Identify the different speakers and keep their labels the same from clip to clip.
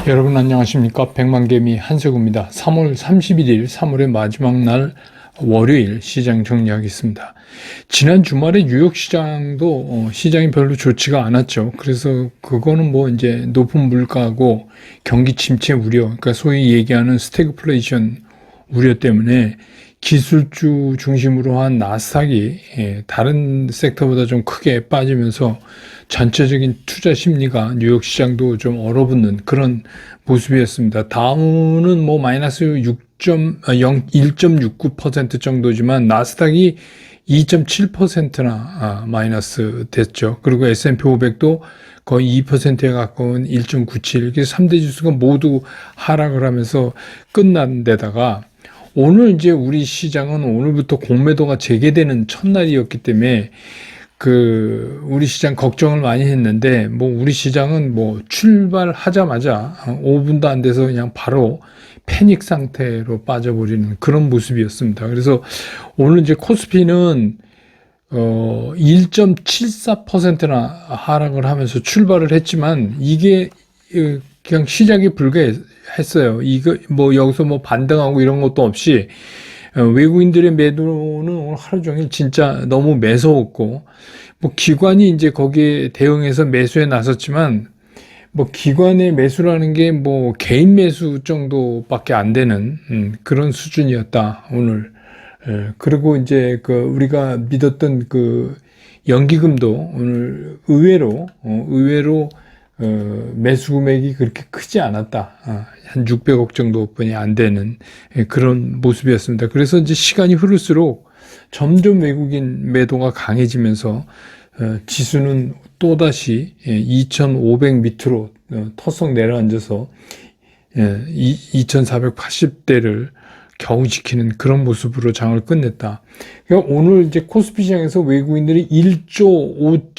Speaker 1: 여러분 안녕하십니까? 백만개미 한석우입니다. 3월 31일 3월의 마지막 날 월요일 시장 정리하겠습니다. 지난 주말에 뉴욕 시장도 시장이 별로 좋지가 않았죠. 그래서 그거는 뭐 이제 높은 물가고 경기 침체 우려, 그러니까 소위 얘기하는 스태그플레이션 우려 때문에 기술주 중심으로 한 나스닥이 다른 섹터보다 좀 크게 빠지면서 전체적인 투자 심리가 뉴욕 시장도 좀 얼어붙는 그런 모습이었습니다. 다우는 뭐 마이너스 1.69% 정도지만 나스닥이 2.7%나 마이너스 됐죠. 그리고 S&P 500도 거의 2%에 가까운 1.97. 이렇게 3대 지수가 모두 하락을 하면서 끝난 데다가 오늘 이제 우리 시장은 오늘부터 공매도가 재개되는 첫날이었기 때문에 우리 시장 걱정을 많이 했는데, 우리 시장은 출발하자마자 5분도 안 돼서 그냥 바로 패닉 상태로 빠져버리는 그런 모습이었습니다. 그래서 오늘 이제 코스피는 1.74%나 하락을 하면서 출발을 했지만, 이게 그냥 시작이 불가했어요. 이거 여기서 반등하고 이런 것도 없이 외국인들의 매도는 오늘 하루 종일 진짜 너무 매서웠고, 기관이 이제 거기에 대응해서 매수에 나섰지만, 기관의 매수라는 게 개인 매수 정도밖에 안 되는 그런 수준이었다 오늘. 그리고 이제 우리가 믿었던 연기금도 오늘 의외로 매수 금액이 그렇게 크지 않았다. 한 600억 정도뿐이 안 되는 그런 모습이었습니다. 그래서 이제 시간이 흐를수록 점점 외국인 매도가 강해지면서 지수는 또다시 2,500 밑으로 터썩 내려앉아서 2,480대를 겨우 지키는 그런 모습으로 장을 끝냈다. 그러니까 오늘 이제 코스피 시장에서 외국인들이 1조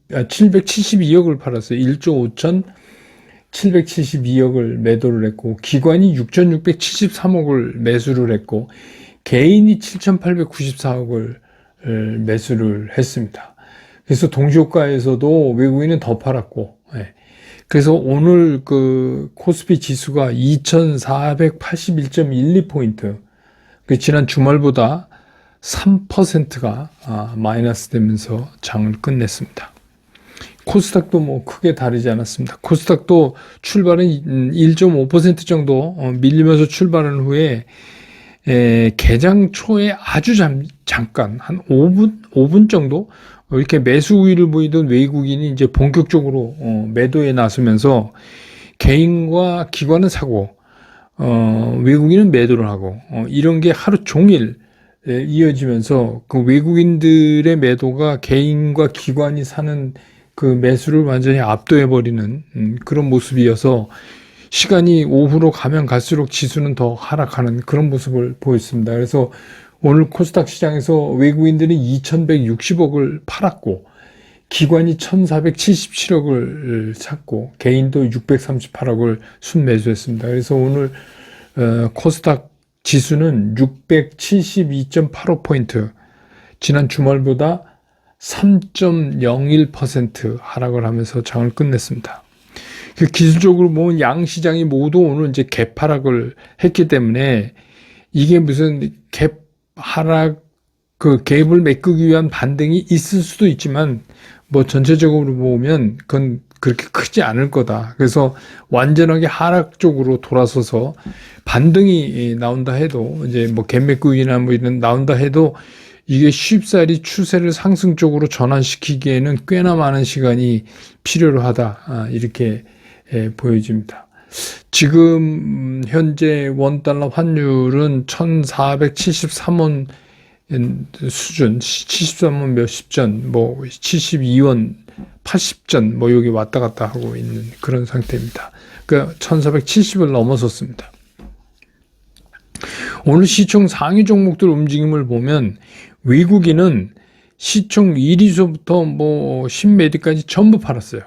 Speaker 1: 772억을 팔았어요. 1조 5,772억을 매도를 했고, 기관이 6,673억을 매수를 했고, 개인이 7,894억을 매수를 했습니다. 그래서 동시효과에서도 외국인은 더 팔았고, 그래서 오늘 코스피 지수가 2,481.12포인트, 지난 주말보다 3%가 마이너스 되면서 장을 끝냈습니다. 코스닥도 크게 다르지 않았습니다. 코스닥도 출발은 1.5% 정도 밀리면서 출발한 후에 개장 초에 아주 잠깐 한 5분 정도 이렇게 매수 우위를 보이던 외국인이 이제 본격적으로 매도에 나서면서 개인과 기관은 사고 외국인은 매도를 하고 이런 게 하루 종일 이어지면서 외국인들의 매도가 개인과 기관이 사는 매수를 완전히 압도해버리는 그런 모습이어서 시간이 오후로 가면 갈수록 지수는 더 하락하는 그런 모습을 보였습니다. 그래서 오늘 코스닥 시장에서 외국인들이 2,160억을 팔았고, 기관이 1,477억을 샀고, 개인도 638억을 순매수했습니다. 그래서 오늘 코스닥 지수는 672.85포인트, 지난 주말보다 3.01% 하락을 하면서 장을 끝냈습니다. 기술적으로 보면 양 시장이 모두 오늘 이제 갭 하락을 했기 때문에 이게 무슨 갭 하락, 갭을 메꾸기 위한 반등이 있을 수도 있지만 전체적으로 보면 그건 그렇게 크지 않을 거다. 그래서 완전하게 하락 쪽으로 돌아서서 반등이 나온다 해도 이제 갭 메꾸기나 이런 나온다 해도 이게 쉽사리 추세를 상승 쪽으로 전환시키기에는 꽤나 많은 시간이 필요로 하다. 이렇게 보여집니다. 지금 현재 원달러 환율은 1,473원 수준, 73원 몇십 전, 72원 80전, 여기 왔다 갔다 하고 있는 그런 상태입니다. 1,470을 넘어섰습니다. 오늘 시총 상위 종목들 움직임을 보면 외국인은 시총 1위서부터 10매디까지 전부 팔았어요.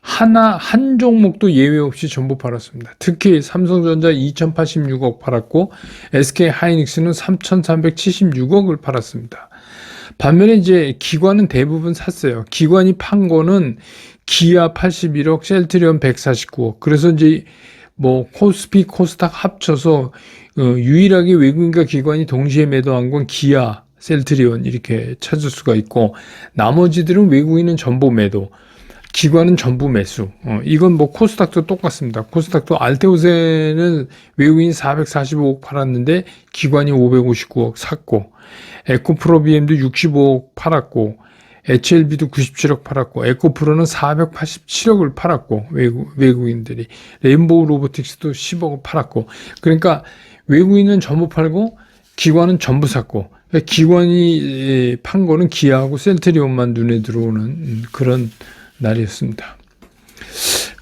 Speaker 1: 한 종목도 예외 없이 전부 팔았습니다. 특히 삼성전자 2,086억 팔았고, SK 하이닉스는 3,376억을 팔았습니다. 반면에 이제 기관은 대부분 샀어요. 기관이 판 거는 기아 81억, 셀트리온 149억. 그래서 이제 뭐 코스피, 코스닥 합쳐서 유일하게 외국인과 기관이 동시에 매도한 건 기아, 셀트리온 이렇게 찾을 수가 있고, 나머지들은 외국인은 전부 매도, 기관은 전부 매수. 이건 뭐 코스닥도 똑같습니다. 코스닥도 알테오세는 외국인 445억 팔았는데 기관이 559억 샀고, 에코프로비엠도 65억 팔았고, HLB도 97억 팔았고, 에코프로는 487억을 팔았고, 외국인들이. 레인보우 로보틱스도 10억을 팔았고. 그러니까 외국인은 전부 팔고, 기관은 전부 샀고, 기관이 판 거는 기아하고 셀트리온만 눈에 들어오는 그런 날이었습니다.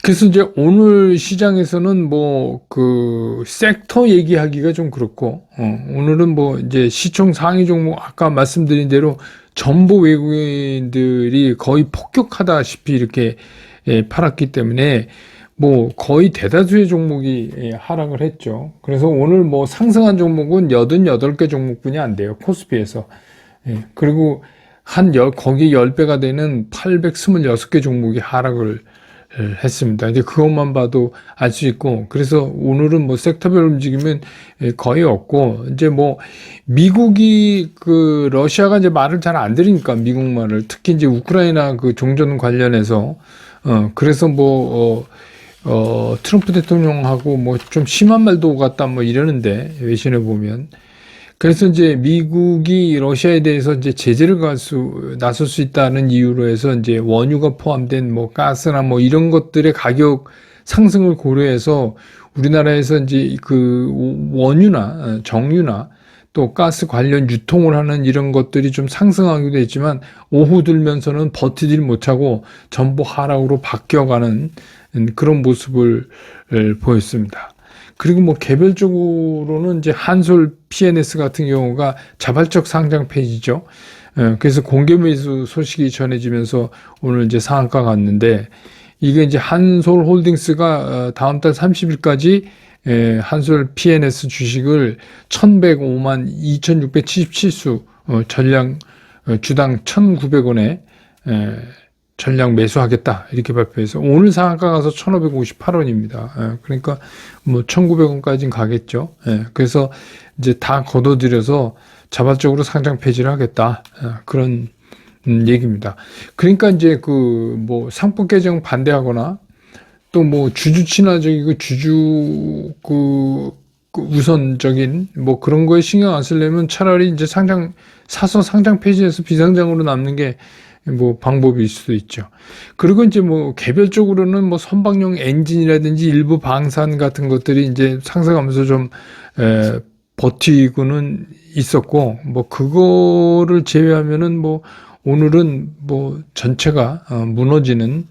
Speaker 1: 그래서 이제 오늘 시장에서는 뭐 그 섹터 얘기하기가 좀 그렇고, 오늘은 뭐 이제 시총 상위 종목 아까 말씀드린 대로 전부 외국인들이 거의 폭격하다시피 이렇게 팔았기 때문에 뭐 거의 대다수의 종목이 하락을 했죠. 그래서 오늘 뭐 상승한 종목은 88개 종목뿐이 안 돼요. 코스피에서. 그리고 거기 10배가 되는 826개 종목이 하락을 했습니다. 이제 그것만 봐도 알 수 있고, 그래서 오늘은 뭐 섹터별 움직임은 거의 없고, 이제 뭐 미국이 러시아가 이제 말을 잘 안 들으니까 미국 말을, 특히 이제 우크라이나 그 종전 관련해서 그래서 뭐 트럼프 대통령하고 뭐 좀 심한 말도 오갔다 뭐 이러는데, 외신에 보면. 그래서 이제 미국이 러시아에 대해서 이제 제재를 나설 수 있다는 이유로 해서 이제 원유가 포함된 뭐 가스나 뭐 이런 것들의 가격 상승을 고려해서 우리나라에서 이제 그 원유나 정유나 또 가스 관련 유통을 하는 이런 것들이 좀 상승하기도 했지만 오후 들면서는 버티질 못하고 전부 하락으로 바뀌어가는 그런 모습을 보였습니다. 그리고 뭐 개별적으로는 이제 한솔 PNS 같은 경우가 자발적 상장 폐지죠. 그래서 공개 매수 소식이 전해지면서 오늘 이제 상한가 갔는데, 이게 이제 한솔 홀딩스가 다음 달 30일까지 한솔 PNS 주식을 1105만 2677수 전량 주당 1,900원에 전량 매수하겠다 이렇게 발표해서 오늘 상한가 가서 1,558원입니다. 그러니까 뭐 1,900원까지는 가겠죠. 그래서 이제 다 걷어들여서 자발적으로 상장 폐지를 하겠다, 그런 얘기입니다. 그러니까 이제 그 뭐 상법 개정 반대하거나 또 뭐 주주 친화적이고 주주 그 우선적인 뭐 그런 거에 신경 안 쓰려면 차라리 이제 사서 상장 폐지해서 비상장으로 남는 게 뭐 방법일 수도 있죠. 그리고 이제 뭐 개별적으로는 뭐 선박용 엔진이라든지 일부 방산 같은 것들이 이제 상승하면서 좀 버티고는 있었고, 뭐 그거를 제외하면은 뭐 오늘은 뭐 전체가 무너지는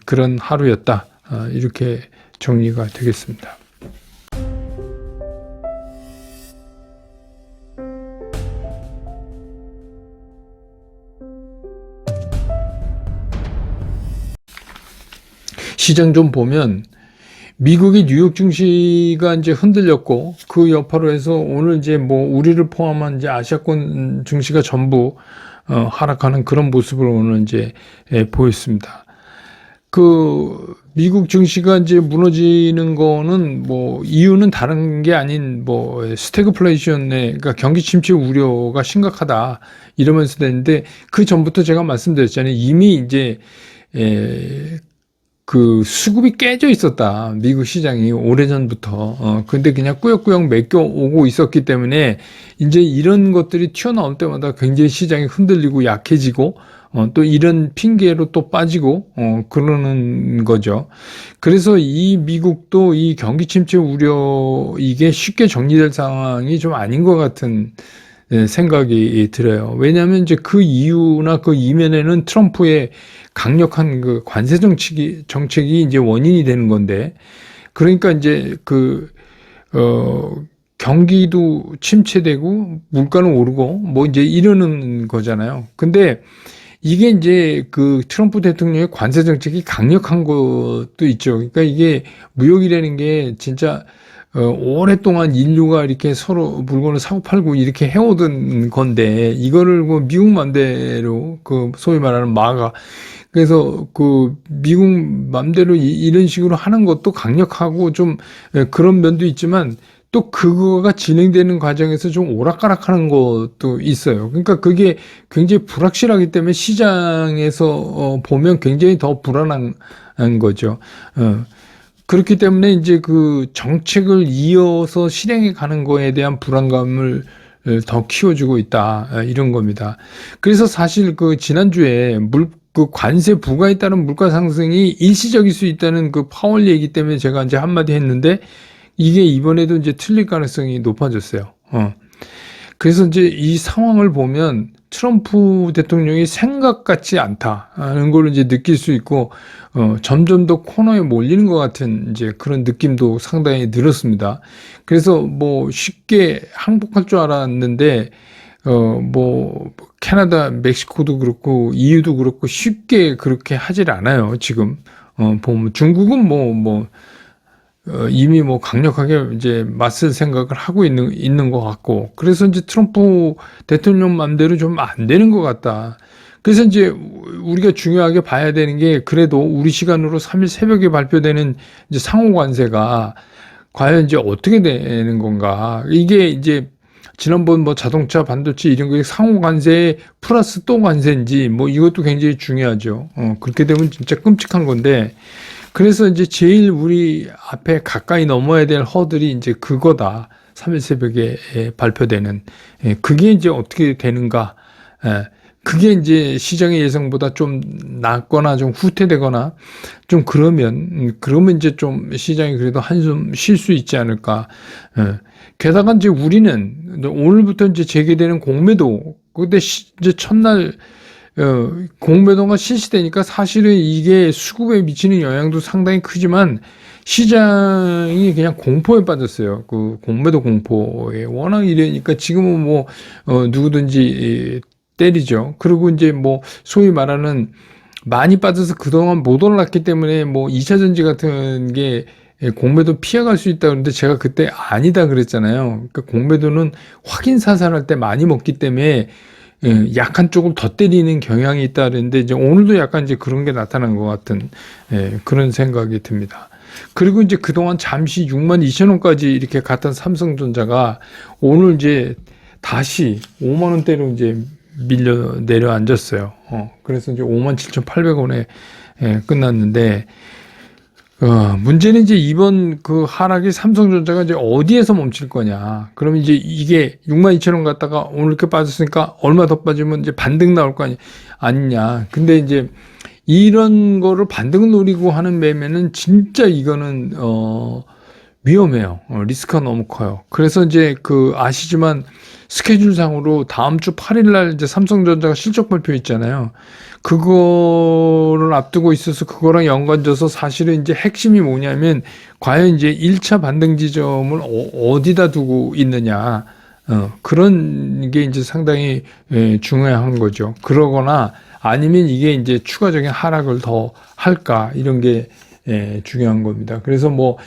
Speaker 1: 그런 하루였다, 이렇게 정리가 되겠습니다. 시장 좀 보면 미국의 뉴욕 증시가 이제 흔들렸고, 그 여파로 해서 오늘 이제 뭐 우리를 포함한 이제 아시아권 증시가 전부 하락하는 그런 모습을 오늘 이제 보였습니다. 그 미국 증시가 이제 무너지는 거는 뭐 이유는 다른 게 아닌 뭐 스태그플레이션의, 그러니까 경기 침체 우려가 심각하다 이러면서 됐는데, 그 전부터 제가 말씀드렸잖아요. 이미 이제 그 수급이 깨져 있었다, 미국 시장이 오래전부터. 근데 그냥 꾸역꾸역 맡겨오고 있었기 때문에 이제 이런 것들이 튀어나올 때마다 굉장히 시장이 흔들리고 약해지고 또 이런 핑계로 또 빠지고 그러는 거죠. 그래서 이 미국도 이 경기 침체 우려, 이게 쉽게 정리될 상황이 좀 아닌 것 같은 생각이 들어요. 왜냐하면 이제 그 이유나 그 이면에는 트럼프의 강력한 그 관세 정책이 이제 원인이 되는 건데, 그러니까 이제 경기도 침체되고 물가는 오르고 뭐 이제 이러는 거잖아요. 근데 이게 이제 그 트럼프 대통령의 관세 정책이 강력한 것도 있죠. 그러니까 이게 무역이라는 게 진짜 오랫동안 인류가 이렇게 서로 물건을 사고 팔고 이렇게 해오던 건데, 이거를 뭐 미국 맘대로 그 소위 말하는 마가 그래서 그 미국 맘대로 이런 식으로 하는 것도 강력하고 좀 그런 면도 있지만 또 그거가 진행되는 과정에서 좀 오락가락하는 것도 있어요. 그러니까 그게 굉장히 불확실하기 때문에 시장에서 보면 굉장히 더 불안한 거죠. 그렇기 때문에 이제 그 정책을 이어서 실행해 가는 거에 대한 불안감을 더 키워주고 있다. 이런 겁니다. 그래서 사실 그 지난주에 그 관세 부과에 따른 물가 상승이 일시적일 수 있다는 그 파월 얘기 때문에 제가 이제 한마디 했는데 이게 이번에도 이제 틀릴 가능성이 높아졌어요. 그래서 이제 이 상황을 보면 트럼프 대통령이 생각 같지 않다는 걸 이제 느낄 수 있고, 점점 더 코너에 몰리는 것 같은 이제 그런 느낌도 상당히 늘었습니다. 그래서 뭐 쉽게 항복할 줄 알았는데, 뭐, 캐나다, 멕시코도 그렇고, EU도 그렇고, 쉽게 그렇게 하질 않아요, 지금. 보면 중국은 이미 뭐 강력하게 이제 맞설 생각을 하고 있는 것 같고, 그래서 이제 트럼프 대통령 맘대로 좀 안 되는 것 같다. 그래서 이제 우리가 중요하게 봐야 되는 게 그래도 우리 시간으로 3일 새벽에 발표되는 이제 상호 관세가 과연 이제 어떻게 되는 건가. 이게 이제 지난번 뭐 자동차, 반도체 이런 거 상호 관세 플러스 또 관세인지 뭐 이것도 굉장히 중요하죠. 그렇게 되면 진짜 끔찍한 건데, 그래서 이제 제일 우리 앞에 가까이 넘어야 될 허들이 이제 그거다. 3일 새벽에 발표되는. 그게 이제 어떻게 되는가. 그게 이제 시장의 예상보다 좀 낮거나 좀 후퇴되거나 좀 그러면 이제 좀 시장이 그래도 한숨 쉴 수 있지 않을까. 게다가 이제 우리는 오늘부터 이제 재개되는 공매도, 근데 이제 첫날 공매도가 실시되니까 사실은 이게 수급에 미치는 영향도 상당히 크지만 시장이 그냥 공포에 빠졌어요. 그 공매도 공포에 워낙 이러니까 지금은 뭐 누구든지 때리죠. 그리고 이제 뭐 소위 말하는 많이 빠져서 그동안 못 올랐기 때문에 뭐 2차 전지 같은 게 공매도 피해갈 수 있다 그러는데 제가 그때 아니다 그랬잖아요. 그러니까 공매도는 확인 사살할 때 많이 먹기 때문에 약한 쪽을 더 때리는 경향이 있다 그랬는데 이제 오늘도 약간 이제 그런 게 나타난 것 같은 그런 생각이 듭니다. 그리고 이제 그동안 잠시 62,000원까지 이렇게 갔던 삼성전자가 오늘 이제 다시 5만 원대로 이제 밀려 내려앉았어요. 그래서 이제 57,800원에 끝났는데 문제는 이제 이번 그 하락이 삼성전자가 이제 어디에서 멈출 거냐. 그럼 이제 이게 62,000원 갔다가 오늘 이렇게 빠졌으니까 얼마 더 빠지면 이제 반등 나올 거 아니냐. 근데 이제 이런 거를 반등 노리고 하는 매매는 진짜 이거는, 위험해요. 리스크가 너무 커요. 그래서 이제 그 아시지만 스케줄상으로 다음 주 8일 날 이제 삼성전자가 실적 발표 있잖아요. 그거를 앞두고 있어서 그거랑 연관져서 사실은 이제 핵심이 뭐냐면 과연 이제 1차 반등 지점을 어디다 두고 있느냐. 그런 게 이제 상당히 중요한 거죠. 그러거나 아니면 이게 이제 추가적인 하락을 더 할까 이런 게 중요한 겁니다. 그래서 뭐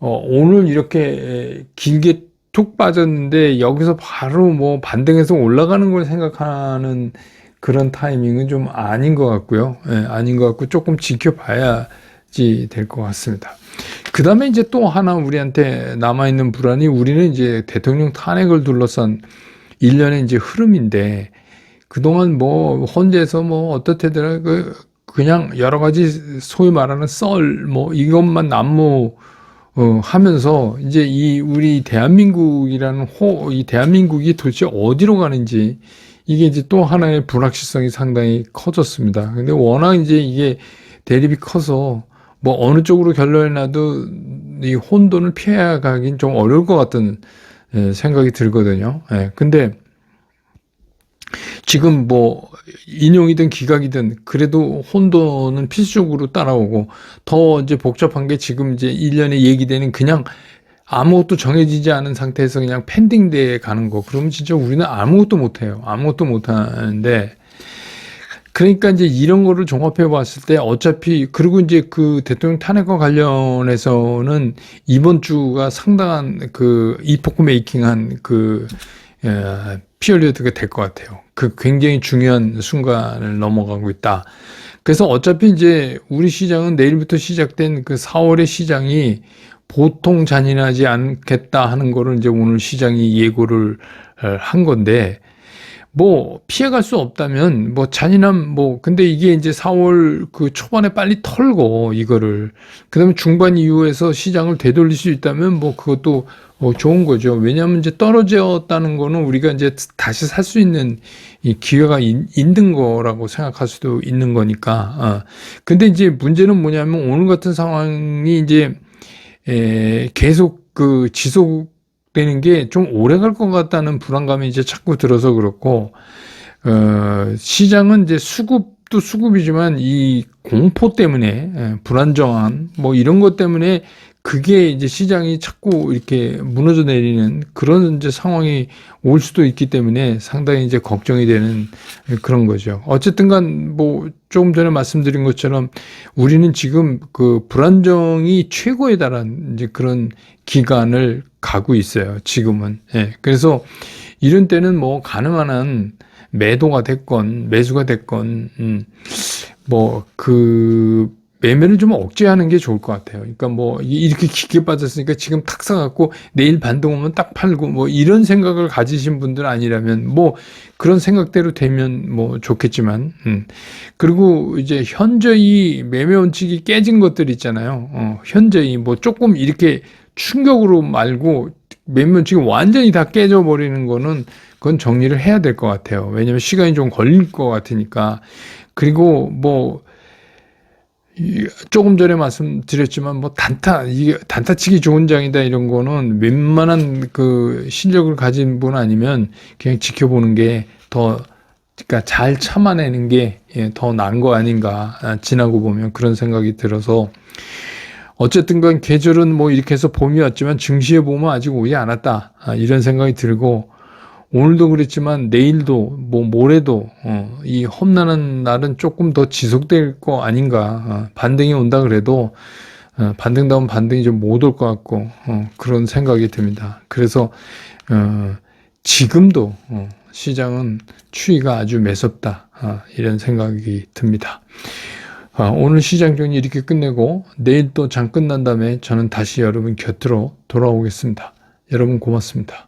Speaker 1: 오늘 이렇게 길게 툭 빠졌는데 여기서 바로 뭐 반등해서 올라가는 걸 생각하는 그런 타이밍은 좀 아닌 것 같고요. 아닌 것 같고 조금 지켜봐야지 될 것 같습니다. 그 다음에 이제 또 하나 우리한테 남아있는 불안이 우리는 이제 대통령 탄핵을 둘러싼 일련의 이제 흐름인데 그동안 뭐 헌재에서 뭐 어떻게더라 그냥 여러 가지 소위 말하는 썰 뭐 이것만 난무 하면서 이제 이 우리 대한민국이라는 이 대한민국이 도대체 어디로 가는지 이게 이제 또 하나의 불확실성이 상당히 커졌습니다. 근데 워낙 이제 이게 대립이 커서 뭐 어느 쪽으로 결론이 나도 이 혼돈을 피해 가긴 좀 어려울 것 같은 생각이 들거든요. 근데 지금 뭐 인용이든 기각이든 그래도 혼돈은 필수적으로 따라오고 더 이제 복잡한 게 지금 이제 일련의 얘기되는 그냥 아무것도 정해지지 않은 상태에서 그냥 펜딩돼 가는 거. 그러면 진짜 우리는 아무것도 못해요. 아무것도 못하는데 그러니까 이제 이런 거를 종합해 봤을 때 어차피 그리고 이제 그 대통령 탄핵과 관련해서는 이번 주가 상당한 그 이포크 메이킹한 그 피어리어드가 될 것 같아요. 그 굉장히 중요한 순간을 넘어가고 있다. 그래서 어차피 이제 우리 시장은 내일부터 시작된 그 4월의 시장이 보통 잔인하지 않겠다 하는 거를 이제 오늘 시장이 예고를 한 건데, 뭐 피해갈 수 없다면 뭐 잔인함 뭐 근데 이게 이제 4월 그 초반에 빨리 털고 이거를 그다음에 중반 이후에서 시장을 되돌릴 수 있다면 뭐 그것도 좋은 거죠. 왜냐하면 이제 떨어졌다는 거는 우리가 이제 다시 살 수 있는 이 기회가 있는 거라고 생각할 수도 있는 거니까. 근데 이제 문제는 뭐냐면 오늘 같은 상황이 이제 계속 그 지속되는 게 좀 오래 갈 것 같다는 불안감이 이제 자꾸 들어서 그렇고, 시장은 이제 수급도 수급이지만 이 공포 때문에, 불안정한 뭐 이런 것 때문에 그게 이제 시장이 자꾸 이렇게 무너져 내리는 그런 이제 상황이 올 수도 있기 때문에 상당히 이제 걱정이 되는 그런 거죠. 어쨌든 간 뭐 조금 전에 말씀드린 것처럼 우리는 지금 그 불안정이 최고에 달한 이제 그런 기간을 가고 있어요. 지금은. 예. 그래서 이런 때는 뭐 가능한 한 매도가 됐건 매수가 됐건 뭐 그 매매를 좀 억제하는 게 좋을 것 같아요. 그러니까 뭐 이렇게 깊게 빠졌으니까 지금 탁 사갖고 내일 반등 오면 딱 팔고 뭐 이런 생각을 가지신 분들 아니라면 뭐 그런 생각대로 되면 뭐 좋겠지만 그리고 이제 현저히 매매 원칙이 깨진 것들 있잖아요. 현저히 뭐 조금 이렇게 충격으로 말고 매매 원칙이 완전히 다 깨져 버리는 거는 그건 정리를 해야 될 것 같아요. 왜냐면 시간이 좀 걸릴 것 같으니까. 그리고 뭐 조금 전에 말씀드렸지만 뭐 이게 단타치기 좋은 장이다 이런 거는 웬만한 그 실력을 가진 분 아니면 그냥 지켜보는 게 더 그러니까 잘 참아내는 게 더 나은 거 아닌가 지나고 보면 그런 생각이 들어서 어쨌든 간 계절은 뭐 이렇게 해서 봄이 왔지만 증시에 보면 아직 오지 않았다 이런 생각이 들고 오늘도 그랬지만 내일도 뭐 모레도 이 험난한 날은 조금 더 지속될 거 아닌가. 반등이 온다 그래도 반등다운 반등이 좀 못 올 것 같고 그런 생각이 듭니다. 그래서 지금도 시장은 추이가 아주 매섭다 이런 생각이 듭니다. 오늘 시장 정리 이렇게 끝내고 내일 또 장 끝난 다음에 저는 다시 여러분 곁으로 돌아오겠습니다. 여러분 고맙습니다.